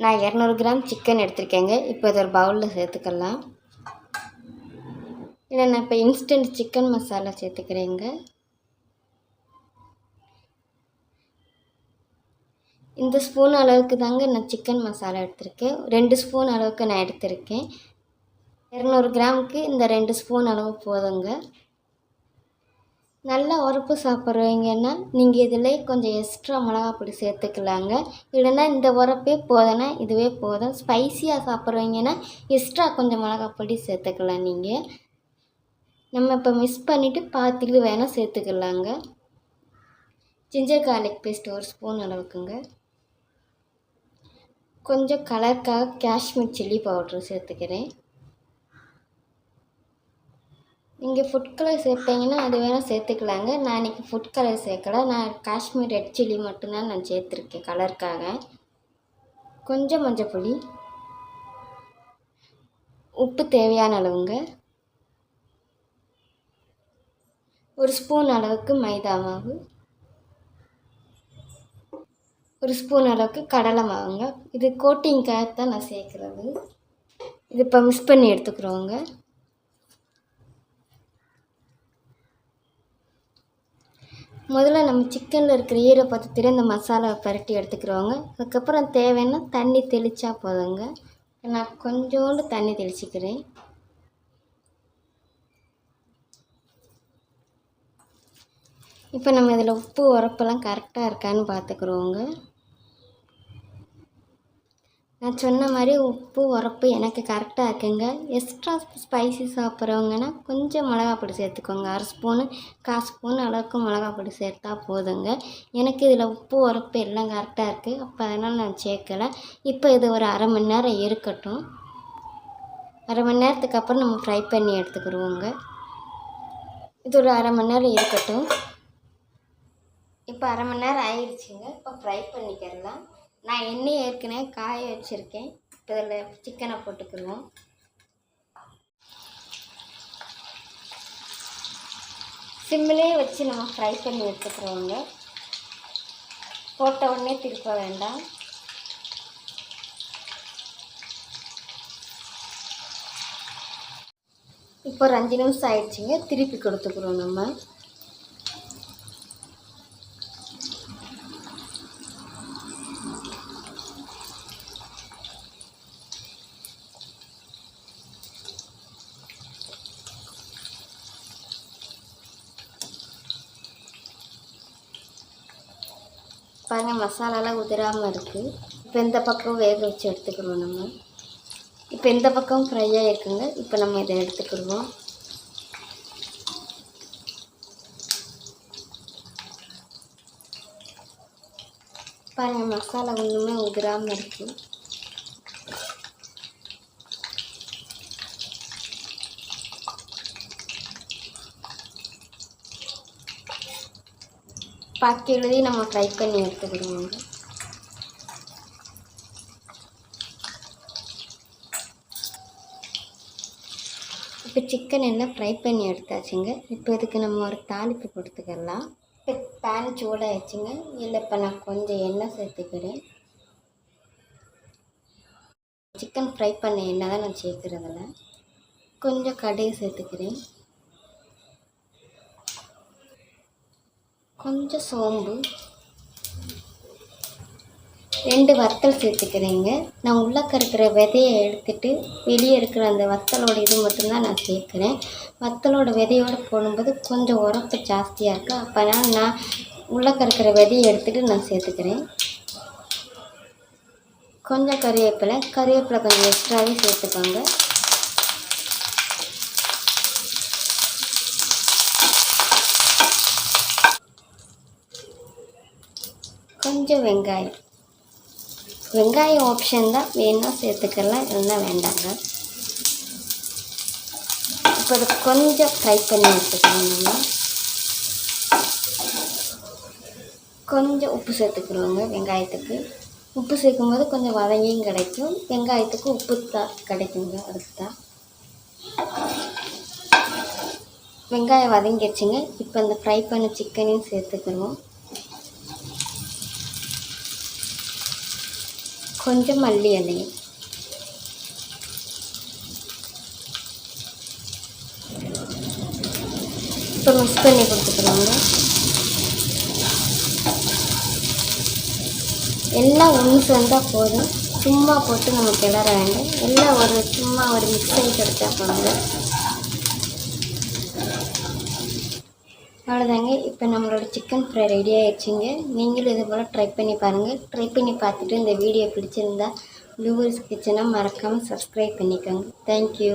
நான் 200 gram chicken எடுத்திருக்கேங்க. இப்போ இதை ஒரு பவுலில் சேர்த்துக்கலாம். இல்லை நான் இப்போ இன்ஸ்டன்ட் சிக்கன் மசாலா சேர்த்துக்கிறேங்க. இந்த ஸ்பூன் அளவுக்கு தாங்க நான் சிக்கன் மசாலா எடுத்திருக்கேன். 2 ஸ்பூன் அளவுக்கு நான் எடுத்திருக்கேன். 200 கிராமுக்கு இந்த 2 ஸ்பூன் அளவு போதுங்க. நல்லா உரப்பு சாப்பிட்றவங்கன்னா நீங்கள் இதில் கொஞ்சம் எக்ஸ்ட்ரா மிளகாப்பொடி சேர்த்துக்கலாங்க. இல்லைன்னா இந்த உரப்பே போதுன்னா இதுவே போதும். ஸ்பைஸியாக சாப்பிட்றவங்கன்னா எக்ஸ்ட்ரா கொஞ்சம் மிளகாப்பொடி சேர்த்துக்கலாம். நீங்கள் நம்ம இப்போ மிக்ஸ் பண்ணிவிட்டு பார்த்துட்டு வேணால் சேர்த்துக்கலாங்க. ஜிஞ்சர் கார்லிக் பேஸ்ட் 1 ஸ்பூன் அளவுக்குங்க. கொஞ்சம் கலருக்காக காஷ்மீர் சில்லி பவுட்ரு சேர்த்துக்கிறேன். நீங்கள் ஃபுட் கலர் சேர்ப்பீங்கன்னா அது வேணால் சேர்த்துக்கலாங்க. நான் இன்றைக்கி ஃபுட் கலர் சேர்க்கலை. நான் காஷ்மீர் ரெட் சில்லி மட்டும்தான் நான் சேர்த்துருக்கேன் கலருக்காக. கொஞ்சம் மஞ்சள், உப்பு தேவையான அளவுங்க. 1 ஸ்பூன் அளவுக்கு மைதா மாவு, 1 ஸ்பூன் அளவுக்கு கடலை மாவுங்க. இது கோட்டிங்காக தான் நான் சேர்க்குறது. இது இப்போ மிக்ஸ் பண்ணி எடுத்துக்கிறோங்க. முதல்ல நம்ம சிக்கனில் இருக்கிற ஈரப்பதத்தில் இந்த மசாலாவை பரட்டி எடுத்துக்கிறோங்க. அதுக்கப்புறம் தேவைன்னா தண்ணி தெளித்தா போதுங்க. நான் கொஞ்சோண்டு தண்ணி தெளிச்சிக்கிறேன். இப்போ நம்ம இதில் உப்பு உரப்பெல்லாம் கரெக்டாக இருக்கான்னு பார்த்துக்குறோங்க. நான் சொன்ன மாதிரி உப்பு உரப்பு எனக்கு கரெக்டாக இருக்குங்க. எக்ஸ்ட்ரா ஸ்பைசி சாப்பிட்றவங்கன்னா கொஞ்சம் மிளகாப்பொடி சேர்த்துக்கோங்க. 1/2 ஸ்பூனு 1/4 ஸ்பூன் அளவுக்கு மிளகாப்பொடி சேர்த்தா போதுங்க. எனக்கு இதில் உப்பு உரப்பு எல்லாம் கரெக்டாக இருக்குது. அப்போ அதனால் நான் சேர்க்கலை. இப்போ இது ஒரு 1/2 மணி நேரம் இருக்கட்டும். 1/2 மணி நேரத்துக்கு அப்புறம் நம்ம ஃப்ரை பண்ணி எடுத்துக்கிடுவோங்க. இது ஒரு 1/2 மணி நேரம் இருக்கட்டும். இப்போ 1/2 மணி நேரம் ஆயிடுச்சுங்க. இப்போ ஃப்ரை பண்ணிக்கிறலாம். நான் எண்ணெய் ஏற்கனவே காய வச்சுருக்கேன். இப்போ இதில் சிக்கனை போட்டுக்கிடுவோம். சிம்மிலே வச்சு நம்ம ஃப்ரை பண்ணி எடுத்துக்கிறோங்க. போட்ட உடனே திருப்ப வேண்டாம். இப்போ ஒரு 5 நிமிஷம் ஆயிடுச்சுங்க. திருப்பி கொடுத்துக்கிறோம் நம்ம. பாருங்கள் மசாலாலாம் உதிராமல் இருக்குது. இப்போ இந்த பக்கம் வேக வச்சு எடுத்துக்கிடுவோம் நம்ம. இப்போ இந்த பக்கம் ஃப்ரையாக இருக்குங்க. இப்போ நம்ம இதை எடுத்துக்கிடுவோம். பாருங்கள் மசாலா ஒன்றுமே உதிராமல் இருக்குது. பாக்கி எழுதி நம்ம ஃப்ரை பண்ணி எடுத்துக்கிடுவோங்க. இப்போ சிக்கன் எல்லாம் ஃப்ரை பண்ணி எடுத்தாச்சுங்க. இப்போ இதுக்கு நம்ம ஒரு தாளிப்பு கொடுத்துக்கலாம். இப்போ பேன் சூடாகிடுச்சுங்க. இல்லை இப்போ நான் கொஞ்சம் எண்ணெய் சேர்த்துக்கிறேன். சிக்கன் ஃப்ரை பண்ண எண்ணெய் தான் நான் சேர்க்குறதில்ல. கொஞ்சம் கடுகு சேர்த்துக்கிறேன். கொஞ்சம் சோம்பு, 2 வத்தல் சேர்த்துக்கிறேங்க. நான் உள்ளக்க இருக்கிற விதையை எடுத்துகிட்டு வெளியே இருக்கிற அந்த வத்தலோட இது மட்டும்தான் நான் சேர்க்குறேன். வத்தலோட விதையோடு போடும்போது கொஞ்சம் உரப்பு ஜாஸ்தியாக இருக்குது. அப்போனால் நான் உள்ளக்க இருக்கிற விதையை எடுத்துகிட்டு நான் சேர்த்துக்கிறேன். கொஞ்சம் கறிவேப்பிலை கொஞ்சம் எக்ஸ்ட்ராவே சேர்த்துக்கோங்க. கொஞ்சம் வெங்காயம் ஆப்ஷன் தான், வேணும்னா சேர்த்துக்கலாம், இல்லைன்னா வேண்டாங்க. இப்போ அதை கொஞ்சம் ஃப்ரை பண்ணி எடுத்துக்கலாம். நம்ம கொஞ்சம் உப்பு சேர்த்துக்கிறோங்க. வெங்காயத்துக்கு உப்பு சேர்க்கும்போது கொஞ்சம் வதங்கியும் கிடைக்கும். வெங்காயத்துக்கு உப்பு தான் கிடைக்குங்க. அதுக்கு தான் வெங்காயம் வதங்கிடுச்சுங்க. இப்போ இந்த ஃப்ரை பண்ண சிக்கனையும் சேர்த்துக்கிறோம். கொஞ்சம் மல்லி இலை, இப்போ மிக்ஸ் பண்ணி கொடுத்துக்கலாங்க. எல்லாம் ஒன்று சேர்ந்தால் போதும், சும்மா போட்டு நம்ம கிளற வேண்டாம். எல்லாம் சும்மா ஒரு மிக்ஸ் பண்ணி கொடுத்தா போதுங்க. அவ்வளோதாங்க. இப்போ நம்மளோட சிக்கன் ஃப்ரை ரெடி ஆகிடுச்சிங்க. நீங்களும் இது போல் ட்ரை பண்ணி பாருங்கள். ட்ரை பண்ணி பார்த்துட்டு இந்த வீடியோ பிடிச்சிருந்தா ப்ளூவேல்ஸ் கிச்சனை மறக்காமல் சப்ஸ்கிரைப் பண்ணிக்கோங்க. தேங்க்யூ.